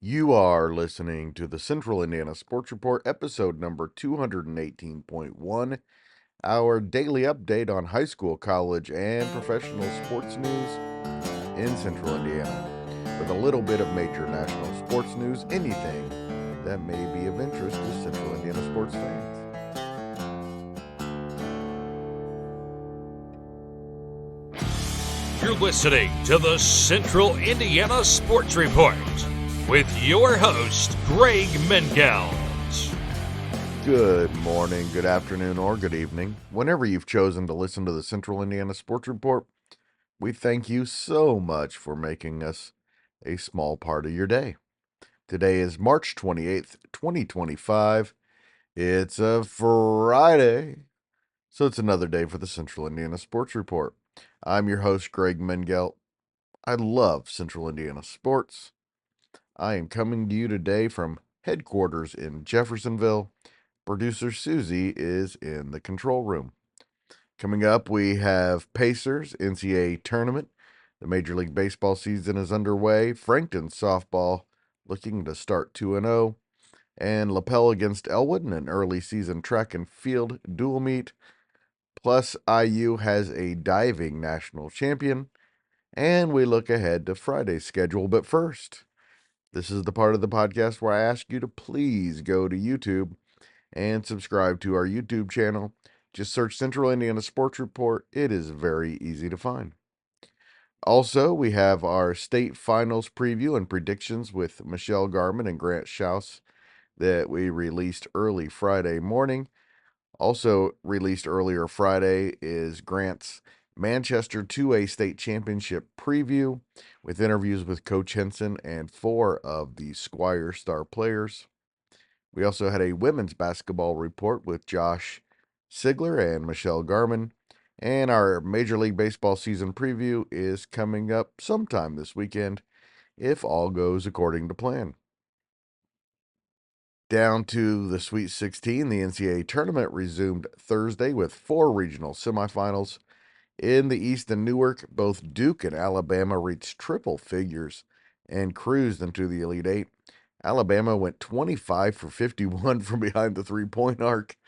You are listening to the Central Indiana Sports Report, episode number 218.1, our daily update on high school, college, and professional sports news in Central Indiana, with a little bit of major national sports news, anything that may be of interest to Central Indiana sports fans. You're listening to the Central Indiana Sports Report with your host, Greg Mengels. Good morning, good afternoon, or good evening. Whenever you've chosen to listen to the Central Indiana Sports Report, we thank you so much for making us a small part of your day. Today is March 28th, 2025. It's a Friday, so it's another day for the Central Indiana Sports Report. I'm your host, Greg Mengelt. I love Central Indiana sports. I am coming to you today from headquarters in Jeffersonville. Producer Susie is in the control room. Coming up, we have Pacers NCAA tournament. The Major League Baseball season is underway. Frankton softball looking to start 2-0. And Lapel against Elwood in an early season track and field dual meet. Plus, IU has a diving national champion. And we look ahead to Friday's schedule. But first, this is the part of the podcast where I ask you to please go to YouTube and subscribe to our YouTube channel. Just search Central Indiana Sports Report. It is very easy to find. Also, we have our state finals preview and predictions with Michelle Garman and Grant Schaus that we released early Friday morning. Also released earlier Friday is Grant's Manchester 2A State Championship preview with interviews with Coach Henson and 4 of the Squire star players. We also had a women's basketball report with Josh Sigler and Michelle Garman. And our Major League Baseball season preview is coming up sometime this weekend, if all goes according to plan. Down to the Sweet 16, the NCAA tournament resumed Thursday with 4 regional semifinals. In the East and Newark, both Duke and Alabama reached triple figures and cruised into the Elite Eight. Alabama went 25 for 51 from behind the three-point arc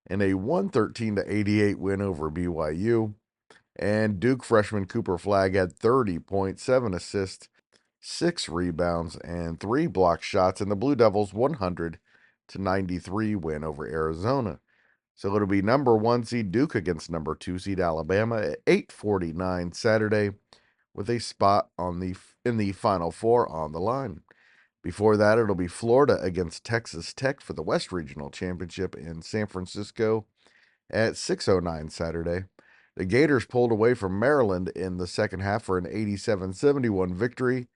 and a 113-88 win over BYU. And Duke freshman Cooper Flagg had 30 points, 7 assists, 6 rebounds, and 3 block shots in the Blue Devils' 100-93 win over Arizona. So it'll be number 1 seed Duke against number 2 seed Alabama at 8:49 Saturday, with a spot in the Final Four on the line. Before that, it'll be Florida against Texas Tech for the West Regional Championship in San Francisco at 6:09 Saturday. The Gators pulled away from Maryland in the second half for an 87-71 victory.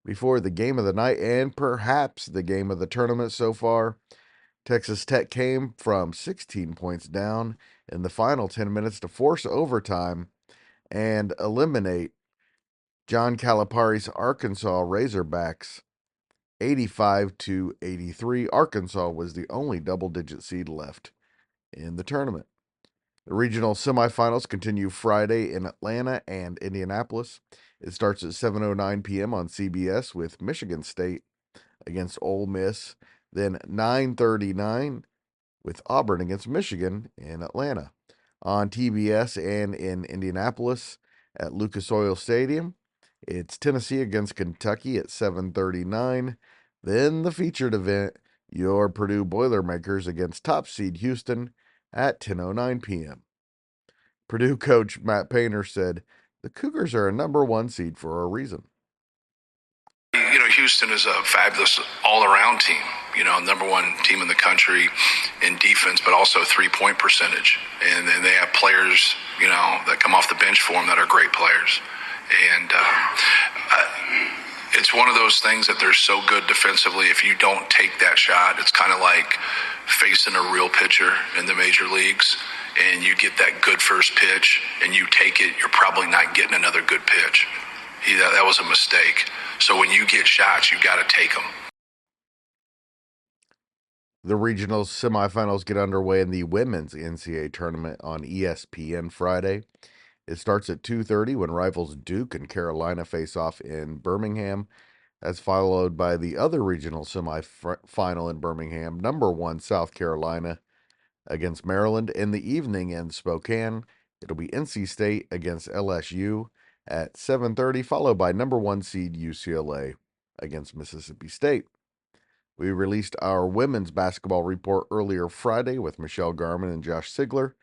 Before the game of the night and perhaps the game of the tournament so far, Texas Tech came from 16 points down in the final 10 minutes to force overtime and eliminate John Calipari's Arkansas Razorbacks 85-83. Arkansas was the only double-digit seed left in the tournament. The regional semifinals continue Friday in Atlanta and Indianapolis. It starts at 7:09 p.m. on CBS with Michigan State against Ole Miss, then 9:39 with Auburn against Michigan in Atlanta. On TBS and in Indianapolis at Lucas Oil Stadium, it's Tennessee against Kentucky at 7:39. Then the featured event, your Purdue Boilermakers against top seed Houston at 10:09 p.m. Purdue coach Matt Painter said, "The Cougars are a number 1 seed for a reason." Houston is a fabulous all-around team. Number 1 team in the country in defense, but also three-point percentage. And then they have players, that come off the bench for them that are great players. And it's one of those things that they're so good defensively. If you don't take that shot, it's kind of like facing a real pitcher in the major leagues, and you get that good first pitch, and you take it, you're probably not getting another good pitch. That was a mistake. So when you get shots, you got to take them. The regional semifinals get underway in the women's NCAA tournament on ESPN Friday. It starts at 2:30 when rivals Duke and Carolina face off in Birmingham. That's followed by the other regional semifinal in Birmingham, number 1 South Carolina against Maryland. In the evening in Spokane, it'll be NC State against LSU at 7:30, followed by number 1 seed UCLA against Mississippi State. We released our women's basketball report earlier Friday with Michelle Garman and Josh Sigler.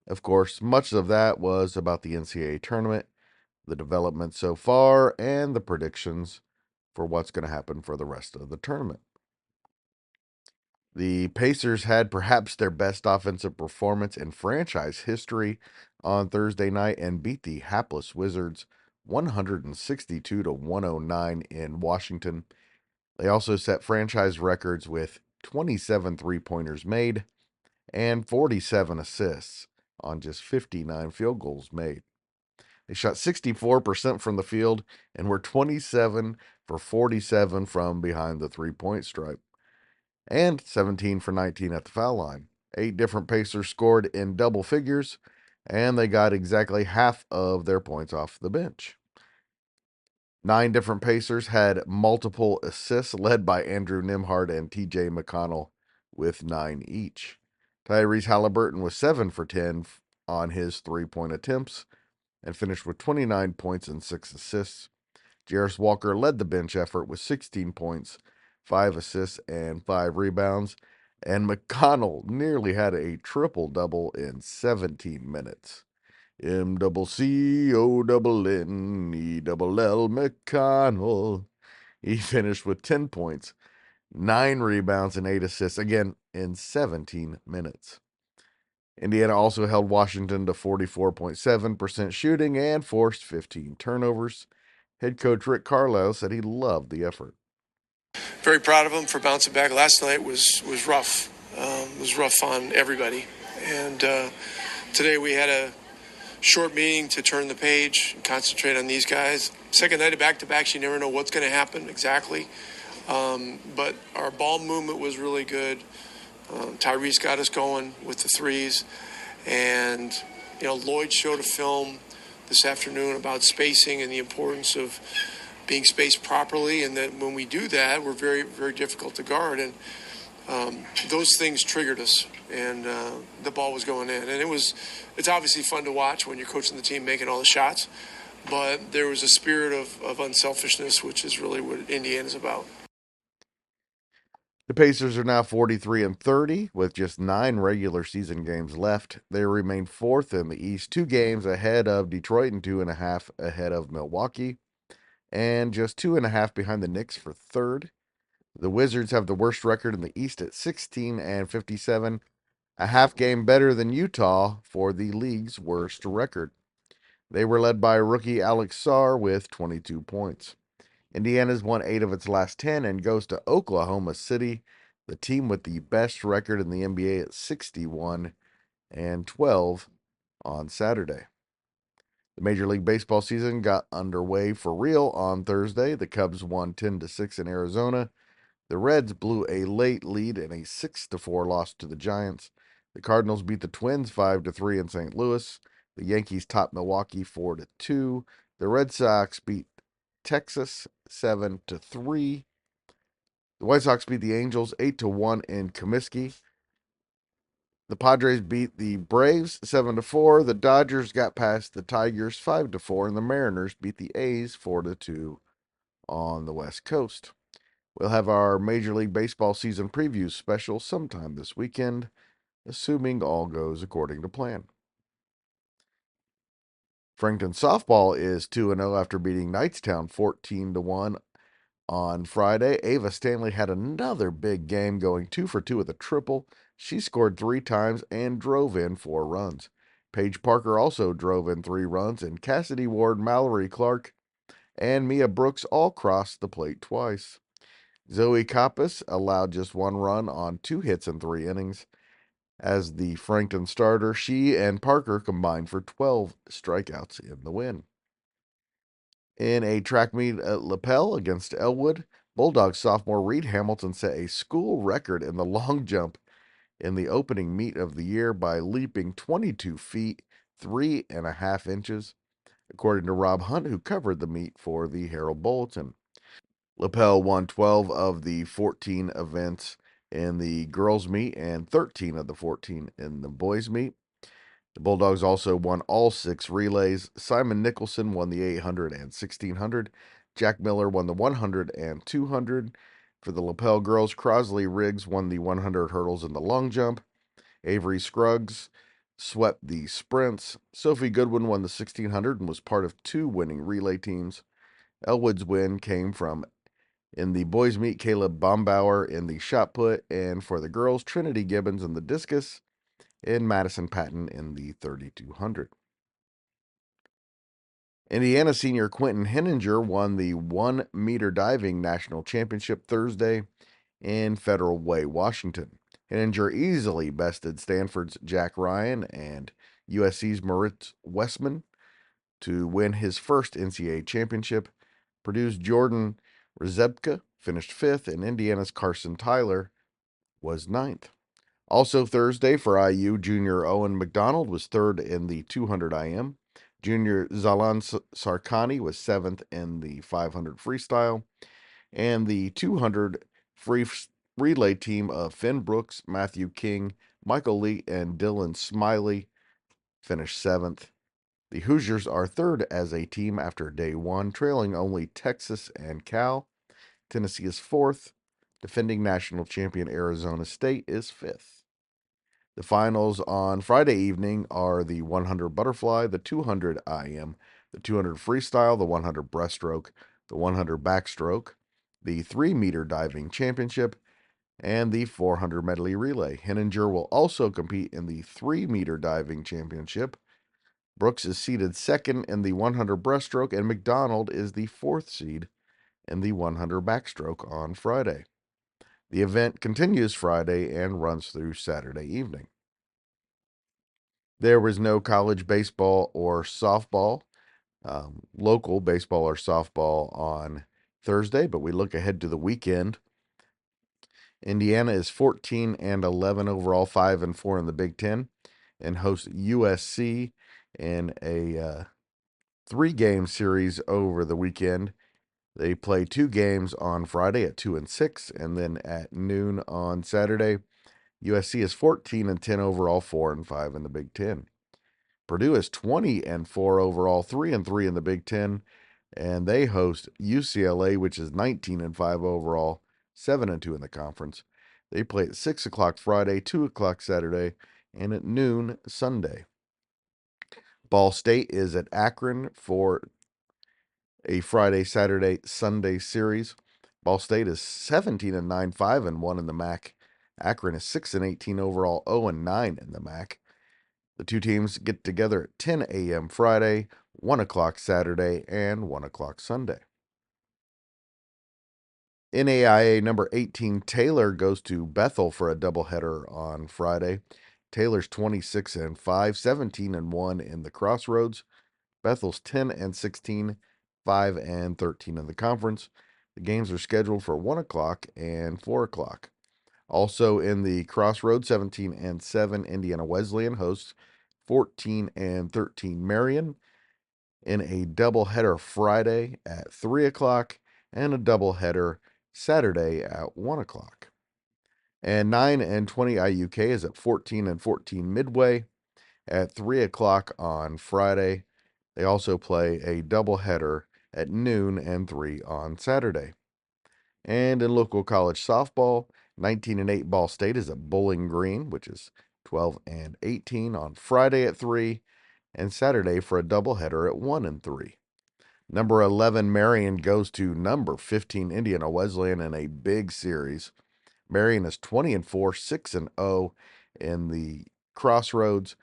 Of course, much of that was about the NCAA tournament, the development so far, and the predictions for what's going to happen for the rest of the tournament. The Pacers had perhaps their best offensive performance in franchise history on Thursday night and beat the hapless Wizards 162-109 in Washington. They also set franchise records with 27 three-pointers made and 47 assists on just 59 field goals made. They shot 64% from the field and were 27 for 47 from behind the three-point stripe, and 17 for 19 at the foul line. 8 different Pacers scored in double figures, and they got exactly half of their points off the bench. 9 different Pacers had multiple assists, led by Andrew Nembhard and TJ McConnell with 9 each. Tyrese Halliburton was 7 for 10 on his three-point attempts and finished with 29 points and 6 assists. Jarris Walker led the bench effort with 16 points, 5 assists, and 5 rebounds. And McConnell nearly had a triple-double in 17 minutes. MCCONNELL McConnell. He finished with 10 points, 9 rebounds, and 8 assists, again in 17 minutes. Indiana also held Washington to 44.7% shooting and forced 15 turnovers. Head coach Rick Carlisle said he loved the effort. Very proud of him for bouncing back. Last night was rough. It was rough on everybody. And today we had a short meeting to turn the page and concentrate on these guys. Second night of back-to-backs, you never know what's going to happen exactly. But our ball movement was really good. Tyrese got us going with the threes. And, Lloyd showed a film this afternoon about spacing and the importance of being spaced properly, and that when we do that, we're very, very difficult to guard. And those things triggered us, and the ball was going in. And it's obviously fun to watch when you're coaching the team making all the shots, but there was a spirit of unselfishness, which is really what Indiana's about. The Pacers are now 43-30 with just 9 regular season games left. They remain 4th in the East, 2 games ahead of Detroit and 2.5 ahead of Milwaukee, and just 2.5 behind the Knicks for 3rd. The Wizards have the worst record in the East at 16-57, a half game better than Utah for the league's worst record. They were led by rookie Alex Sarr with 22 points. Indiana's won 8 of its last 10 and goes to Oklahoma City, the team with the best record in the NBA at 61-12 on Saturday. The Major League Baseball season got underway for real on Thursday. The Cubs won 10-6 in Arizona. The Reds blew a late lead in a 6-4 loss to the Giants. The Cardinals beat the Twins 5-3 in St. Louis. The Yankees topped Milwaukee 4-2. The Red Sox beat Texas 7-3. The White Sox beat the Angels 8-1 in Comiskey. The Padres beat the Braves 7-4. The Dodgers got past the Tigers 5-4, and the Mariners beat the A's 4-2 on the West Coast. We'll have our Major League Baseball season preview special sometime this weekend, assuming all goes according to plan. Frankton softball is 2-0 after beating Knightstown 14-1 on Friday. Ava Stanley had another big game, going 2 for 2 with a triple. She scored 3 times and drove in 4 runs. Paige Parker also drove in 3 runs, and Cassidy Ward, Mallory Clark, and Mia Brooks all crossed the plate twice. Zoe Kappas allowed just 1 run on 2 hits in 3 innings. As the Frankton starter, she and Parker combined for 12 strikeouts in the win. In a track meet at Lapel against Elwood, Bulldogs sophomore Reed Hamilton set a school record in the long jump in the opening meet of the year by leaping 22 feet, 3.5 inches, according to Rob Hunt, who covered the meet for the Herald Bulletin. Lapel won 12 of the 14 events in the girls' meet and 13 of the 14 in the boys' meet. The Bulldogs also won all 6 relays. Simon Nicholson won the 800 and 1600. Jack Miller won the 100 and 200. For the Lapel girls, Crosley Riggs won the 100 hurdles and the long jump. Avery Scruggs swept the sprints. Sophie Goodwin won the 1600 and was part of 2 winning relay teams. Elwood's win came from, in the boys' meet, Caleb Bombauer in the shot put, and for the girls, Trinity Gibbons in the discus, and Madison Patton in the 3200. Indiana senior Quentin Henninger won the 1-meter diving national championship Thursday in Federal Way, Washington. Henninger easily bested Stanford's Jack Ryan and USC's Moritz Westman to win his first NCAA championship. Purdue's Jordan Rezebka finished 5th, and Indiana's Carson Tyler was 9th. Also Thursday for IU, junior Owen McDonald was 3rd in the 200 IM. Junior Zalan Sarkani was 7th in the 500 freestyle. And the 200 free relay team of Finn Brooks, Matthew King, Michael Lee, and Dylan Smiley finished 7th. The Hoosiers are 3rd as a team after day 1, trailing only Texas and Cal. Tennessee is 4th. Defending national champion Arizona State is 5th. The finals on Friday evening are the 100 butterfly, the 200 IM, the 200 freestyle, the 100 breaststroke, the 100 backstroke, the 3-meter diving championship, and the 400 medley relay. Henninger will also compete in the 3-meter diving championship. Brooks is seeded 2nd in the 100 breaststroke, and McDonald is the 4th seed in the 100 backstroke on Friday. The event continues Friday and runs through Saturday evening. There was no college baseball or softball, local baseball or softball on Thursday, but we look ahead to the weekend. Indiana is 14 and 11 overall, 5 and 4 in the Big Ten, and hosts USC in a 3-game series over the weekend. They play 2 games on Friday at 2 and 6, and then at noon on Saturday. USC is 14 and 10 overall, 4 and 5 in the Big Ten. Purdue is 20 and 4 overall, 3 and 3 in the Big Ten, and they host UCLA, which is 19 and 5 overall, 7 and 2 in the conference. They play at 6 o'clock Friday, 2 o'clock Saturday, and at noon Sunday. Ball State is at Akron for a Friday, Saturday, Sunday series. Ball State is 17 and 9, 5 and 1 in the MAC. Akron is 6 and 18 overall, 0 and 9 in the MAC. The two teams get together at 10 a.m. Friday, 1 o'clock Saturday, and 1 o'clock Sunday. NAIA number 18 Taylor goes to Bethel for a doubleheader on Friday. Taylor's 26 and 5, 17 and 1 in the Crossroads. Bethel's 10 and 16, 5 and 13 in the conference. The games are scheduled for 1 o'clock and 4 o'clock. Also in the Crossroads, 17 and 7, Indiana Wesleyan hosts 14 and 13 Marion in a doubleheader Friday at 3 o'clock and a doubleheader Saturday at 1 o'clock. And 9 and 20 IUK is at 14 and 14 Midway at 3 o'clock on Friday. They also play a doubleheader at noon and 3 on Saturday. And in local college softball, 19 and 8 Ball State is at Bowling Green, which is 12 and 18 on Friday at 3, and Saturday for a doubleheader at 1 and 3. Number 11 Marion goes to number 15 Indiana Wesleyan in a big series. Marion is 20 and 4, 6 and 0 in the Crossroads.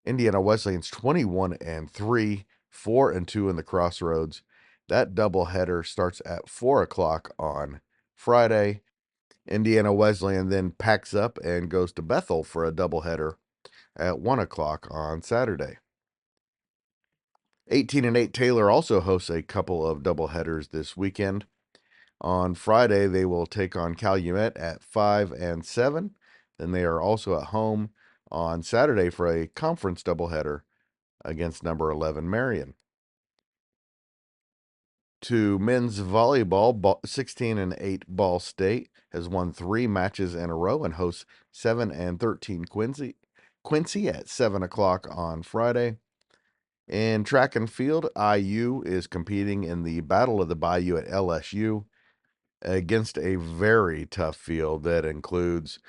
Indiana Wesleyan's 21 and 3, 4 and 2 in the Crossroads. That doubleheader starts at 4 o'clock on Friday. Indiana Wesleyan then packs up and goes to Bethel for a doubleheader at 1 o'clock on Saturday. 18 and 8 Taylor also hosts a couple of doubleheaders this weekend. On Friday, they will take on Calumet at 5 and 7. Then they are also at home on Saturday for a conference doubleheader against number 11 Marion. To men's volleyball, 16-8 Ball State has won 3 matches in a row and hosts 7-13 Quincy at 7 o'clock on Friday. In track and field, IU is competing in the Battle of the Bayou at LSU against a very tough field that includes,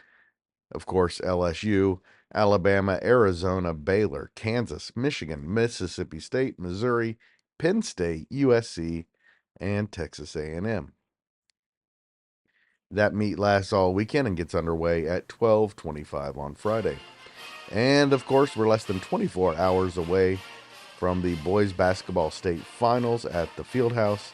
of course, LSU, Alabama, Arizona, Baylor, Kansas, Michigan, Mississippi State, Missouri, Penn State, USC, and Texas A&M. That meet lasts all weekend and gets underway at 12:25 on Friday. And of course, we're less than 24 hours away from the boys basketball state finals at the Fieldhouse.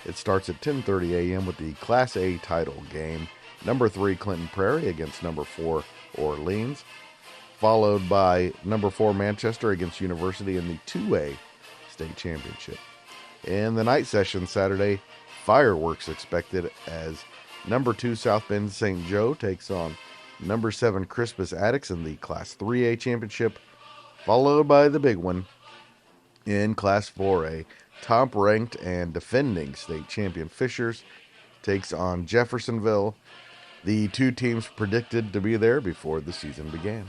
It starts at 10:30 a.m. with the Class A title game, number 3 Clinton Prairie against number 4 Orleans, followed by number 4 Manchester against University in the 2A state championship. In the night session Saturday, fireworks expected as number 2 South Bend St. Joe takes on number 7 Crispus Attucks in the Class 3A championship, followed by the big one in Class 4A. Top-ranked and defending state champion Fishers takes on Jeffersonville. The two teams predicted to be there before the season began.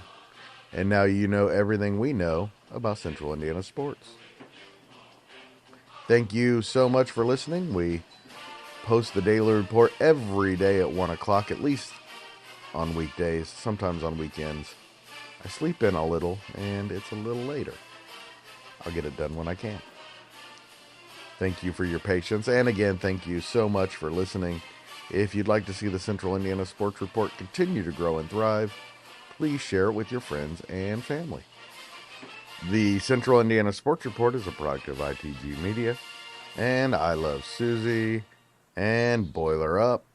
And now you know everything we know about Central Indiana sports. Thank you so much for listening. We post the daily report every day at 1 o'clock, at least on weekdays, sometimes on weekends. I sleep in a little, and it's a little later. I'll get it done when I can. Thank you for your patience. And again, thank you so much for listening. If you'd like to see the Central Indiana Sports Report continue to grow and thrive, please share it with your friends and family. The Central Indiana Sports Report is a product of ITG Media, and I love Susie, and Boiler Up.